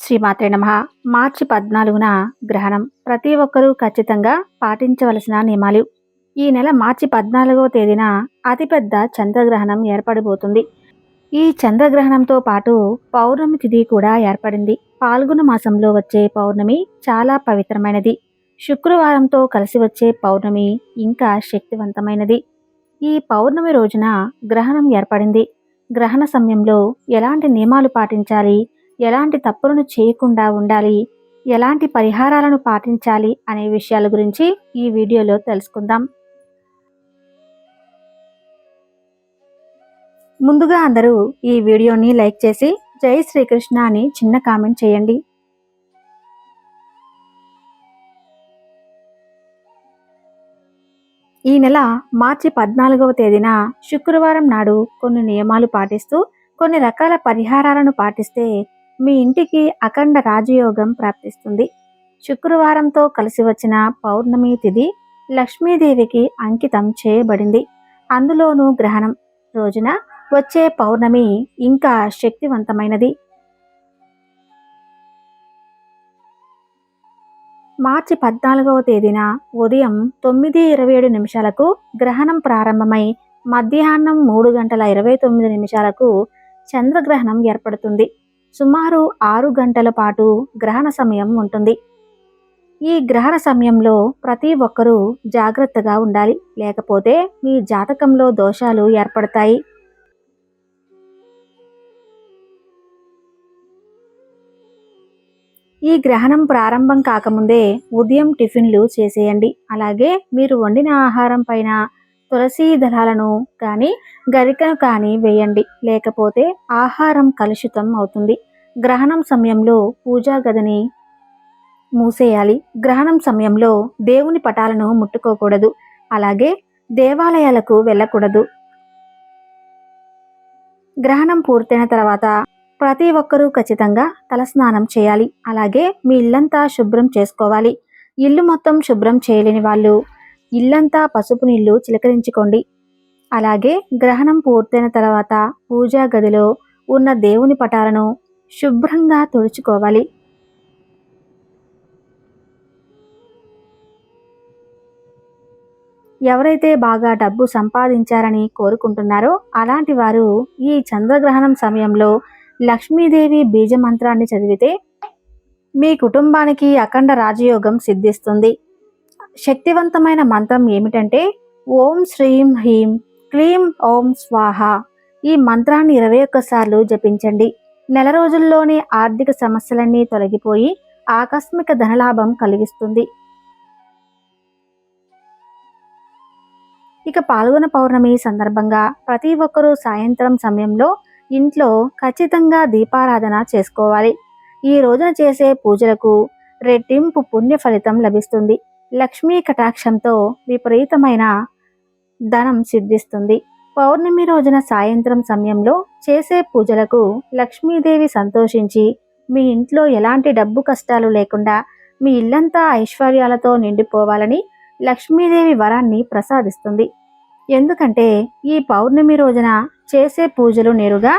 శ్రీమాత్రే నమః. మార్చి 14న గ్రహణం. ప్రతి ఒక్కరూ ఖచ్చితంగా పాటించవలసిన నియమాలు. ఈ నెల మార్చి 14వ తేదీన అతిపెద్ద చంద్రగ్రహణం ఏర్పడబోతుంది. ఈ చంద్రగ్రహణంతో పాటు పౌర్ణమి తిథి కూడా ఏర్పడింది. పాల్గొన మాసంలో వచ్చే పౌర్ణమి చాలా పవిత్రమైనది. శుక్రవారంతో కలిసి వచ్చే పౌర్ణమి ఇంకా శక్తివంతమైనది. ఈ పౌర్ణమి రోజున గ్రహణం ఏర్పడింది. గ్రహణ సమయంలో ఎలాంటి నియమాలు పాటించాలి, ఎలాంటి తప్పులను చేయకుండా ఉండాలి, ఎలాంటి పరిహారాలను పాటించాలి అనే విషయాల గురించి ఈ వీడియోలో తెలుసుకుందాం. ముందుగా అందరూ ఈ వీడియోని లైక్ చేసి జై శ్రీకృష్ణ అని చిన్న కామెంట్ చేయండి. ఈ నెల మార్చి 14వ తేదీన శుక్రవారం నాడు కొన్ని నియమాలు పాటిస్తూ కొన్ని రకాల పరిహారాలను పాటిస్తే మీ ఇంటికి అఖండ రాజయోగం ప్రాప్తిస్తుంది. శుక్రవారంతో కలిసి వచ్చిన పౌర్ణమి తిథి లక్ష్మీదేవికి అంకితం చేయబడింది. అందులోనూ గ్రహణం రోజున వచ్చే పౌర్ణమి ఇంకా శక్తివంతమైనది. మార్చి 14వ తేదీన ఉదయం 9:27 గ్రహణం ప్రారంభమై మధ్యాహ్నం 3:29 చంద్రగ్రహణం ఏర్పడుతుంది. సుమారు 6 గంటల పాటు గ్రహణ సమయం ఉంటుంది. ఈ గ్రహణ సమయంలో ప్రతి ఒక్కరూ జాగ్రత్తగా ఉండాలి, లేకపోతే మీ జాతకంలో దోషాలు ఏర్పడతాయి. ఈ గ్రహణం ప్రారంభం కాకముందే ఉదయం టిఫిన్లు చేసేయండి. అలాగే మీరు వండిన ఆహారం పైన తులసి దళాలను కానీ గరికను కానీ వేయండి, లేకపోతే ఆహారం కలుషితం అవుతుంది. గ్రహణం సమయంలో పూజా గదిని మూసేయాలి. గ్రహణం సమయంలో దేవుని పటాలను ముట్టుకోకూడదు, అలాగే దేవాలయాలకు వెళ్ళకూడదు. గ్రహణం పూర్తయిన తర్వాత ప్రతి ఒక్కరూ ఖచ్చితంగా తలస్నానం చేయాలి. అలాగే మీ ఇల్లంతా శుభ్రం చేసుకోవాలి. ఇల్లు మొత్తం శుభ్రం చేయలేని వాళ్ళు ఇల్లంతా పసుపు నీళ్లు చిలకరించుకోండి. అలాగే గ్రహణం పూర్తయిన తర్వాత పూజా గదిలో ఉన్న దేవుని పటాలను శుభ్రంగా తుడుచుకోవాలి. ఎవరైతే బాగా డబ్బు సంపాదించారని కోరుకుంటున్నారో అలాంటి వారు ఈ చంద్రగ్రహణం సమయంలో లక్ష్మీదేవి బీజ మంత్రాన్ని చదివితే మీ కుటుంబానికి అఖండ రాజయోగం సిద్ధిస్తుంది. శక్తివంతమైన మంత్రం ఏమిటంటే ఓం శ్రీం హ్రీం క్లీం ఓం స్వాహ. ఈ మంత్రాన్ని 21 సార్లు జపించండి. నెల రోజుల్లోనే ఆర్థిక సమస్యలన్నీ తొలగిపోయి ఆకస్మిక ధనలాభం కలిగిస్తుంది. ఇక పాల్గొన పౌర్ణమి సందర్భంగా ప్రతి ఒక్కరూ సాయంత్రం సమయంలో ఇంట్లో ఖచ్చితంగా దీపారాధన చేసుకోవాలి. ఈ రోజున చేసే పూజలకు రెట్టింపు పుణ్య ఫలితం లభిస్తుంది. లక్ష్మీ కటాక్షంతో విపరీతమైన ధనం సిద్ధిస్తుంది. పౌర్ణమి రోజున సాయంత్రం సమయంలో చేసే పూజలకు లక్ష్మీదేవి సంతోషించి మీ ఇంట్లో ఎలాంటి డబ్బు కష్టాలు లేకుండా మీ ఇల్లంతా ఐశ్వర్యాలతో నిండిపోవాలని లక్ష్మీదేవి వరాన్ని ప్రసాదిస్తుంది. ఎందుకంటే ఈ పౌర్ణమి రోజున చేసే పూజలు నేరుగా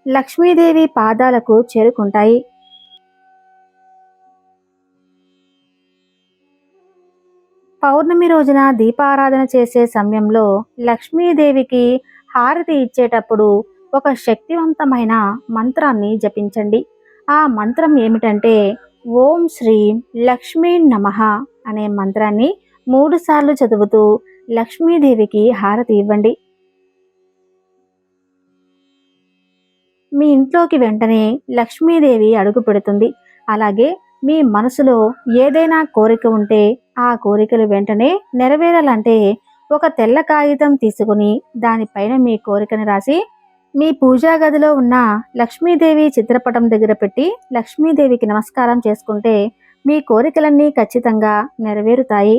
లక్ష్మీదేవి పాదాలకు చేరుకుంటాయి. పౌర్ణమి రోజున దీపారాధన చేసే సమయంలో లక్ష్మీదేవికి హారతి ఇచ్చేటప్పుడు ఒక శక్తివంతమైన మంత్రాన్ని జపించండి. ఆ మంత్రం ఏమిటంటే ఓం శ్రీం లక్ష్మీ నమః అనే మంత్రాన్ని 3 సార్లు చదువుతూ లక్ష్మీదేవికి హారతి ఇవ్వండి. మీ ఇంట్లోకి వెంటనే లక్ష్మీదేవి అడుగు పెడుతుంది. అలాగే మీ మనసులో ఏదైనా కోరిక ఉంటే ఆ కోరికలు వెంటనే నెరవేరాలంటే ఒక తెల్ల కాగితం తీసుకుని దానిపైన మీ కోరికను రాసి మీ పూజా గదిలో ఉన్న లక్ష్మీదేవి చిత్రపటం దగ్గర పెట్టి లక్ష్మీదేవికి నమస్కారం చేసుకుంటే మీ కోరికలన్నీ ఖచ్చితంగా నెరవేరుతాయి.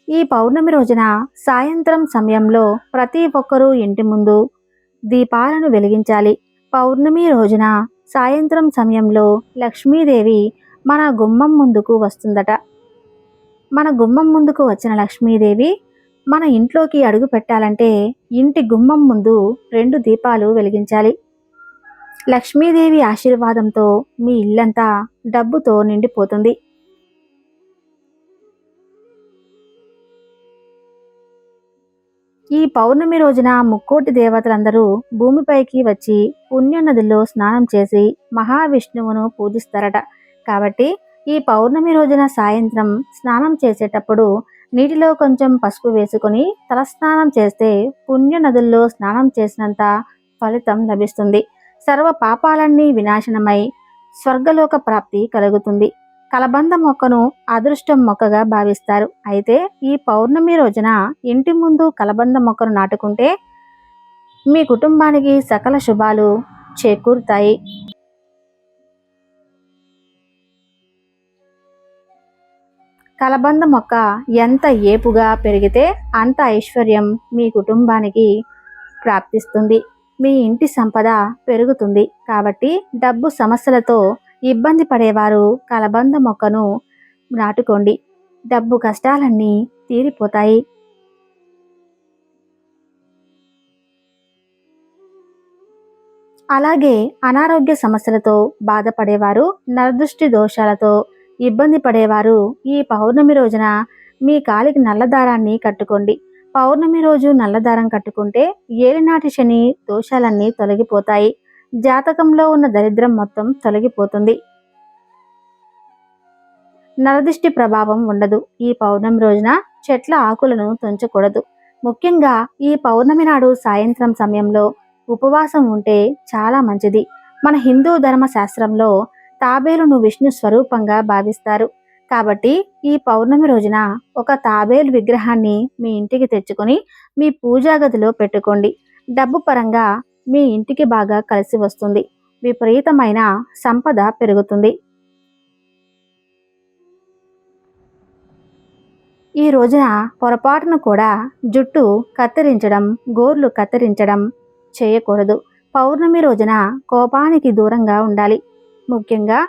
ఈ పౌర్ణమి రోజున సాయంత్రం సమయంలో ప్రతి ఒక్కరూ ఇంటి ముందు దీపాలను వెలిగించాలి. పౌర్ణమి రోజున సాయంత్రం సమయంలో లక్ష్మీదేవి మన గుమ్మం ముందుకు వస్తుందట. మన గుమ్మం ముందుకు వచ్చిన లక్ష్మీదేవి మన ఇంట్లోకి అడుగు పెట్టాలంటే ఇంటి గుమ్మం ముందు 2 దీపాలు వెలిగించాలి. లక్ష్మీదేవి ఆశీర్వాదంతో మీ ఇల్లంతా డబ్బుతో నిండిపోతుంది. ఈ పౌర్ణమి రోజున ముక్కోటి దేవతలందరూ భూమిపైకి వచ్చి పుణ్యనదుల్లో స్నానం చేసి మహావిష్ణువును పూజిస్తారట. కాబట్టి ఈ పౌర్ణమి రోజున సాయంత్రం స్నానం చేసేటప్పుడు నీటిలో కొంచెం పసుపు వేసుకొని తలస్నానం చేస్తే పుణ్యనదుల్లో స్నానం చేసినంత ఫలితం లభిస్తుంది. సర్వ పాపాలన్నీ వినాశనమై స్వర్గలోక ప్రాప్తి కలుగుతుంది. కలబంద మొక్కను అదృష్టం మొక్కగా భావిస్తారు. అయితే ఈ పౌర్ణమి రోజున ఇంటి ముందు కలబంద మొక్కను నాటుకుంటే మీ కుటుంబానికి సకల శుభాలు చేకూరుతాయి. కలబంద మొక్క ఎంత ఏపుగా పెరిగితే అంత ఐశ్వర్యం మీ కుటుంబానికి ప్రాప్తిస్తుంది. మీ ఇంటి సంపద పెరుగుతుంది. కాబట్టి డబ్బు సమస్యలతో ఇబ్బంది పడేవారు కలబంద మొక్కను నాటుకోండి. డబ్బు కష్టాలన్నీ తీరిపోతాయి. అలాగే అనారోగ్య సమస్యలతో బాధపడేవారు, నరదృష్టి దోషాలతో ఇబ్బంది పడేవారు ఈ పౌర్ణమి రోజున మీ కాలికి నల్లదారాన్ని కట్టుకోండి. పౌర్ణమి రోజు నల్లదారం కట్టుకుంటే ఏలినాటి శని దోషాలన్నీ తొలగిపోతాయి. జాతకంలో ఉన్న దరిద్రం మొత్తం తొలగిపోతుంది. నరదిష్టి ప్రభావం ఉండదు. ఈ పౌర్ణమి రోజున చెట్ల ఆకులను తుంచకూడదు. ముఖ్యంగా ఈ పౌర్ణమి నాడు సాయంత్రం సమయంలో ఉపవాసం ఉంటే చాలా మంచిది. మన హిందూ ధర్మ శాస్త్రంలో తాబేలును విష్ణు స్వరూపంగా భావిస్తారు. కాబట్టి ఈ పౌర్ణమి రోజున ఒక తాబేలు విగ్రహాన్ని మీ ఇంటికి తెచ్చుకొని మీ పూజా గదిలో పెట్టుకోండి. డబ్బు పరంగా మీ ఇంటికి బాగా కలిసి వస్తుంది. విపరీతమైన సంపద పెరుగుతుంది. ఈ రోజున పొరపాటును కూడా జుట్టు కత్తిరించడం, గోర్లు కత్తిరించడం చేయకూడదు. పౌర్ణమి రోజున కోపానికి దూరంగా ఉండాలి. ముఖ్యంగా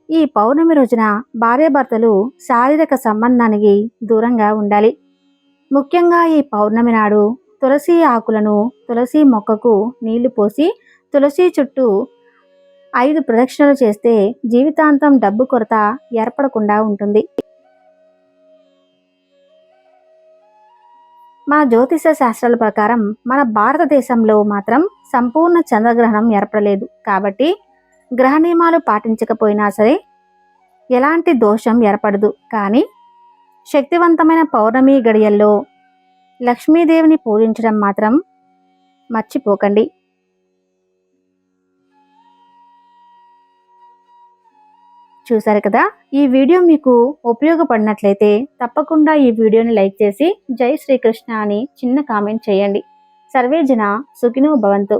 ఈ పౌర్ణమి రోజున భార్యాభర్తలు శారీరక సంబంధానికి దూరంగా ఉండాలి. ముఖ్యంగా ఈ పౌర్ణమి నాడు తులసి ఆకులను తులసి మొక్కకు నీళ్లు పోసి తులసి చుట్టూ 5 ప్రదక్షిణలు చేస్తే జీవితాంతం డబ్బు కొరత ఏర్పడకుండా ఉంటుంది. మన జ్యోతిష శాస్త్రాల ప్రకారం మన భారతదేశంలో మాత్రం సంపూర్ణ చంద్రగ్రహణం ఏర్పడలేదు. కాబట్టి గ్రహ నియమాలు పాటించకపోయినా సరే ఎలాంటి దోషం ఏర్పడదు. కానీ శక్తివంతమైన పౌర్ణమి గడియల్లో లక్ష్మీదేవిని పూజించడం మాత్రం మర్చిపోకండి. చూసారు కదా, ఈ వీడియో మీకు ఉపయోగపడినట్లయితే తప్పకుండా ఈ వీడియోని లైక్ చేసి జై శ్రీకృష్ణ అని చిన్న కామెంట్ చేయండి. సర్వే జన సుఖినో భవంతు.